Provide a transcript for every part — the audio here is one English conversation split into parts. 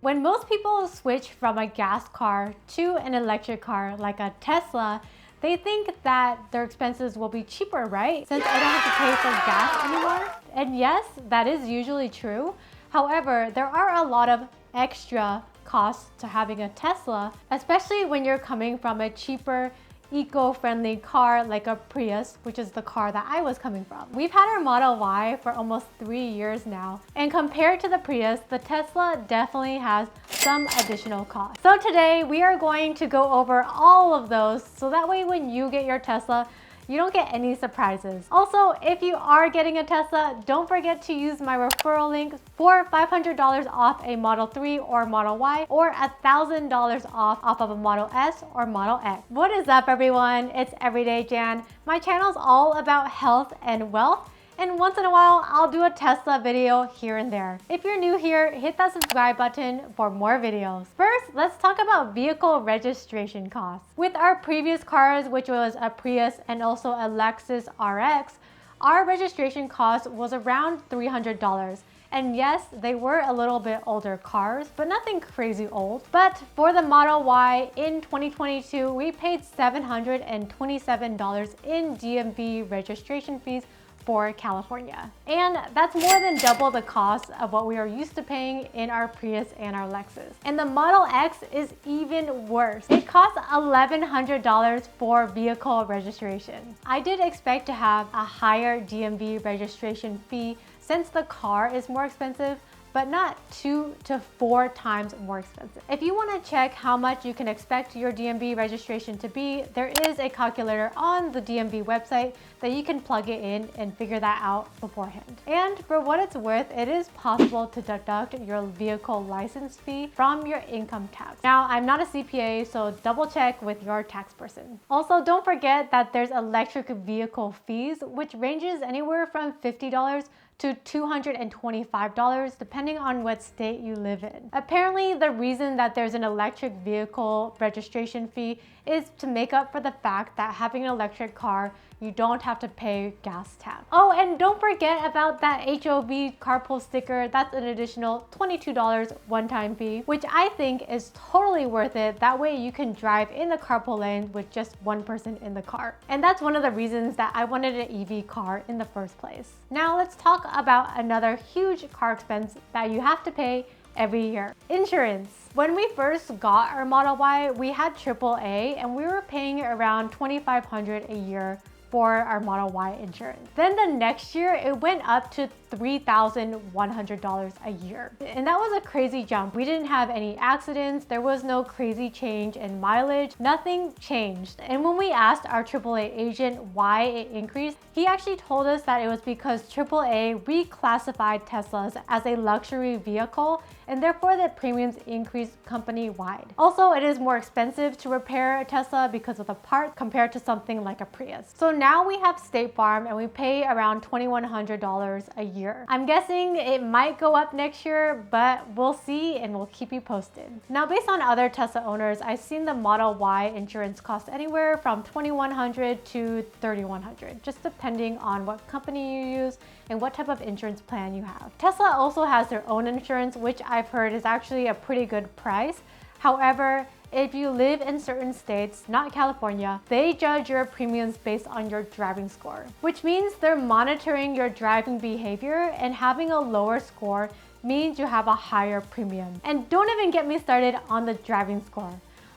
When most people switch from a gas car to an electric car like a Tesla, they think that their expenses will be cheaper, right? Since I don't have to pay for gas anymore. And yes, that is usually true. However, there are a lot of extra costs to having a Tesla, especially when you're coming from a cheaper, eco-friendly car like a Prius, which is the car that I was coming from. We've had our Model Y for almost 3 years now, and compared to the Prius, the Tesla definitely has some additional costs. So today we are going to go over all of those so that way when you get your Tesla, you don't get any surprises. Also, if you are getting a Tesla, don't forget to use my referral link for $500 off a Model 3 or Model Y, or $1,000 off of a Model S or Model X. What is up, everyone? It's Everyday Jan. My channel is all about health and wealth, and once in a while, I'll do a Tesla video here and there. If you're new here, hit that subscribe button for more videos. First, let's talk about vehicle registration costs. With our previous cars, which was a Prius and also a Lexus RX, our registration cost was around $300. And yes, they were a little bit older cars, but nothing crazy old. But for the Model Y in 2022, we paid $727 in DMV registration fees for California. And that's more than double the cost of what we are used to paying in our Prius and our Lexus. And the Model X is even worse. It costs $1,100 for vehicle registration. I did expect to have a higher DMV registration fee since the car is more expensive, but not 2 to 4 times more expensive. If you want to check how much you can expect your DMV registration to be, there is a calculator on the DMV website that you can plug it in and figure that out beforehand. And for what it's worth, it is possible to deduct your vehicle license fee from your income tax. Now, I'm not a CPA, so double check with your tax person. Also, don't forget that there's electric vehicle fees, which ranges anywhere from $50 to $225 depending on what state you live in. Apparently, the reason that there's an electric vehicle registration fee is to make up for the fact that having an electric car, you don't have to pay gas tax. Oh, and don't forget about that HOV carpool sticker. That's an additional $22 one-time fee, which I think is totally worth it. That way you can drive in the carpool lanes with just one person in the car. And that's one of the reasons that I wanted an EV car in the first place. Now let's talk about another huge car expense that you have to pay every year: insurance. When we first got our Model Y, we had AAA and we were paying around $2,500 a year for our Model Y insurance. Then the next year, it went up to $3,100 a year. And that was a crazy jump. We didn't have any accidents. There was no crazy change in mileage. Nothing changed. And when we asked our AAA agent why it increased, he actually told us that it was because AAA reclassified Teslas as a luxury vehicle, and therefore the premiums increased company-wide. Also, it is more expensive to repair a Tesla because of the parts compared to something like a Prius. So now we have State Farm and we pay around $2,100 a year. I'm guessing it might go up next year, but we'll see and we'll keep you posted. Now, based on other Tesla owners, I've seen the Model Y insurance cost anywhere from $2,100 to $3,100, just depending on what company you use and what type of insurance plan you have. Tesla also has their own insurance, which I've heard is actually a pretty good price. However, if you live in certain states, not California, they judge your premiums based on your driving score, which means they're monitoring your driving behavior, and having a lower score means you have a higher premium. And don't even get me started on the driving score.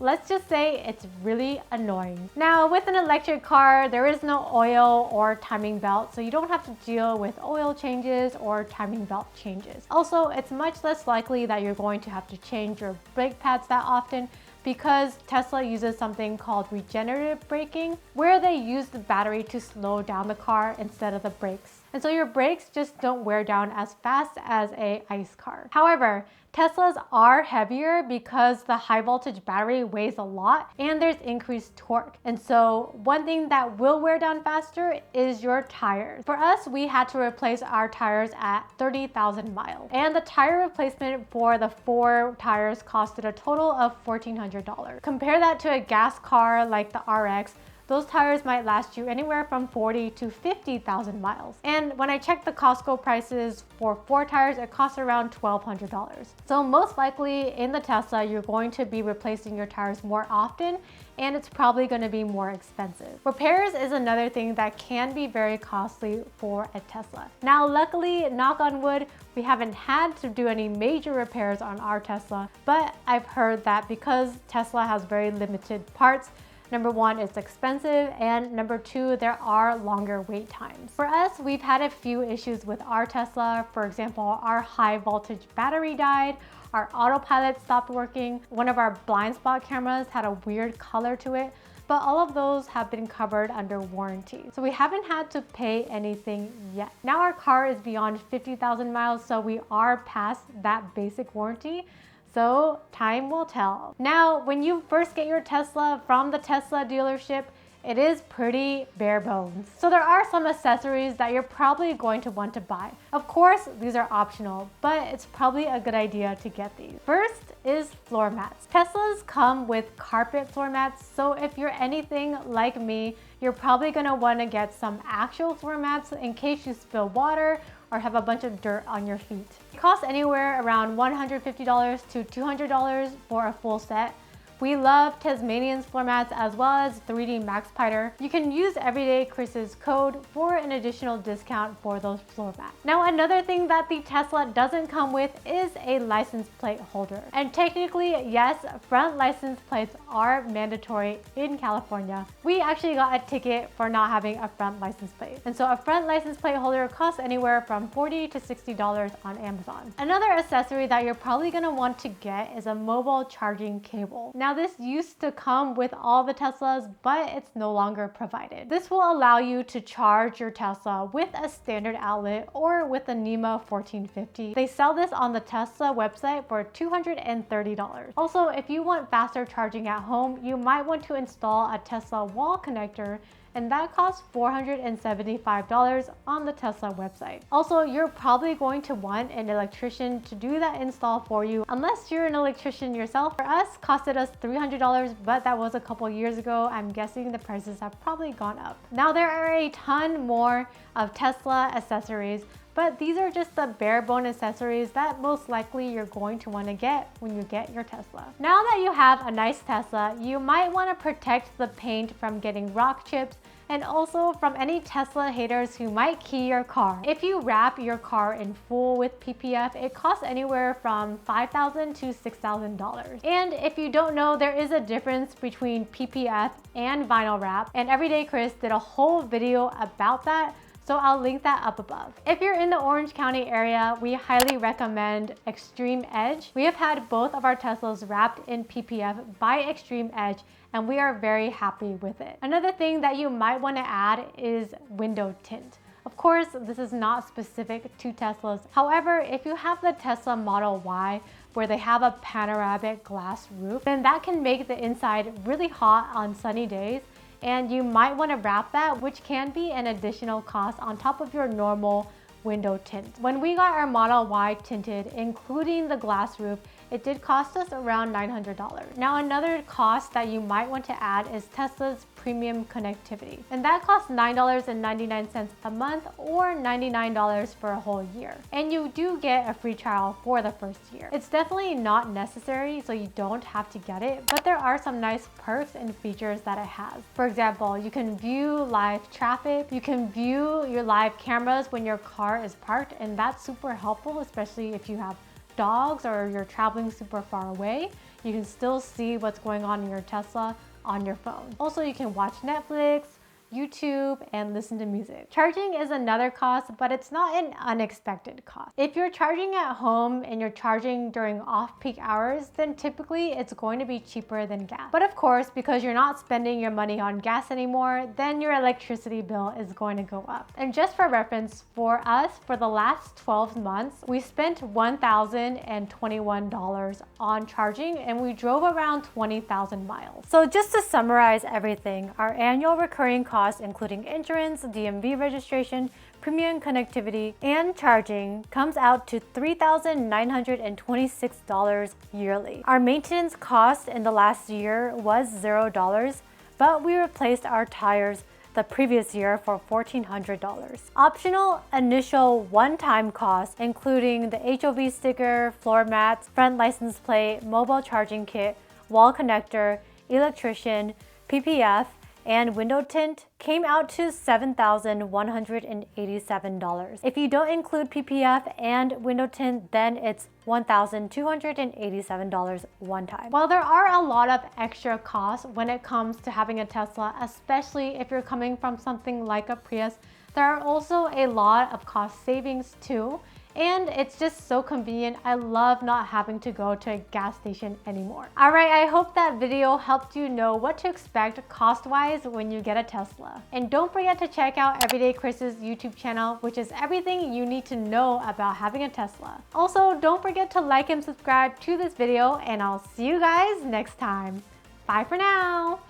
Let's just say it's really annoying. Now, with an electric car, there is no oil or timing belt, so you don't have to deal with oil changes or timing belt changes. Also, it's much less likely that you're going to have to change your brake pads that often, because Tesla uses something called regenerative braking, where they use the battery to slow down the car instead of the brakes. And so your brakes just don't wear down as fast as an ICE car. However, Teslas are heavier because the high voltage battery weighs a lot and there's increased torque. And so one thing that will wear down faster is your tires. For us, we had to replace our tires at 30,000 miles. And the tire replacement for the 4 tires costed a total of $1,400. Compare that to a gas car like the RX. those tires might last you anywhere from 40 to 50,000 miles. And when I checked the Costco prices for 4 tires, it costs around $1,200. So most likely in the Tesla, you're going to be replacing your tires more often, and it's probably going to be more expensive. Repairs is another thing that can be very costly for a Tesla. Now, luckily, knock on wood, we haven't had to do any major repairs on our Tesla, but I've heard that because Tesla has very limited parts, number one, it's expensive, and number two, there are longer wait times. For us, we've had a few issues with our Tesla. For example, our high voltage battery died, our autopilot stopped working, one of our blind spot cameras had a weird color to it, but all of those have been covered under warranty. So we haven't had to pay anything yet. Now our car is beyond 50,000 miles, so we are past that basic warranty. So time will tell. Now, when you first get your Tesla from the Tesla dealership, it is pretty bare bones. So there are some accessories that you're probably going to want to buy. Of course, these are optional, but it's probably a good idea to get these. First is floor mats. Teslas come with carpet floor mats, so if you're anything like me, you're probably gonna wanna get some actual floor mats in case you spill water or have a bunch of dirt on your feet. It costs anywhere around $150 to $200 for a full set. We love Tesmanian's floor mats as well as 3D Maxpider. You can use Everydaychris's code for an additional discount for those floor mats. Now, another thing that the Tesla doesn't come with is a license plate holder. And technically, yes, front license plates are mandatory in California. We actually got a ticket for not having a front license plate. And so a front license plate holder costs anywhere from $40 to $60 on Amazon. Another accessory that you're probably gonna want to get is a mobile charging cable. Now, this used to come with all the Teslas, but it's no longer provided. This will allow you to charge your Tesla with a standard outlet or with a NEMA 1450. They sell this on the Tesla website for $230. Also, if you want faster charging at home, you might want to install a Tesla wall connector, and that costs $475 on the Tesla website. Also, you're probably going to want an electrician to do that install for you, unless you're an electrician yourself. For us, costed us $300, but that was a couple years ago. I'm guessing the prices have probably gone up. Now, there are a ton more of Tesla accessories, but these are just the bare bone accessories that most likely you're going to want to get when you get your Tesla. Now that you have a nice Tesla, you might want to protect the paint from getting rock chips and also from any Tesla haters who might key your car. If you wrap your car in full with PPF, it costs anywhere from $5,000 to $6,000. And if you don't know, there is a difference between PPF and vinyl wrap, and Everydaychris did a whole video about that, so I'll link that up above. If you're in the Orange County area, we highly recommend Extreme Edge. We have had both of our Teslas wrapped in PPF by Extreme Edge, and we are very happy with it. Another thing that you might want to add is window tint. Of course, this is not specific to Teslas. However, if you have the Tesla Model Y, where they have a panoramic glass roof, then that can make the inside really hot on sunny days, and you might want to wrap that, which can be an additional cost on top of your normal window tint. When we got our Model Y tinted, including the glass roof, it did cost us around $900. Now, another cost that you might want to add is Tesla's premium connectivity. And that costs $9.99 a month or $99 for a whole year. And you do get a free trial for the first year. It's definitely not necessary, so you don't have to get it, but there are some nice perks and features that it has. For example, you can view live traffic, you can view your live cameras when your car is parked, and that's super helpful, especially if you have dogs or you're traveling super far away. You can still see what's going on in your Tesla on your phone. Also, you can watch Netflix, YouTube, and listen to music. Charging is another cost, but it's not an unexpected cost. If you're charging at home and you're charging during off-peak hours, then typically it's going to be cheaper than gas. But of course, because you're not spending your money on gas anymore, then your electricity bill is going to go up. And just for reference, for us, for the last 12 months, we spent $1,021 on charging, and we drove around 20,000 miles. So just to summarize everything, our annual recurring cost, including insurance, DMV registration, premium connectivity, and charging, comes out to $3,926 yearly. Our maintenance cost in the last year was $0, but we replaced our tires the previous year for $1,400. Optional initial one-time costs, including the HOV sticker, floor mats, front license plate, mobile charging kit, wall connector, electrician, PPF, and window tint, came out to $7,187. If you don't include PPF and window tint, then it's $1,287 one time. While there are a lot of extra costs when it comes to having a Tesla, especially if you're coming from something like a Prius, there are also a lot of cost savings too. And it's just so convenient. I love not having to go to a gas station anymore. All right, I hope that video helped you know what to expect cost-wise when you get a Tesla. And don't forget to check out Everydaychris's YouTube channel, which is everything you need to know about having a Tesla. Also, don't forget to like and subscribe to this video, and I'll see you guys next time. Bye for now.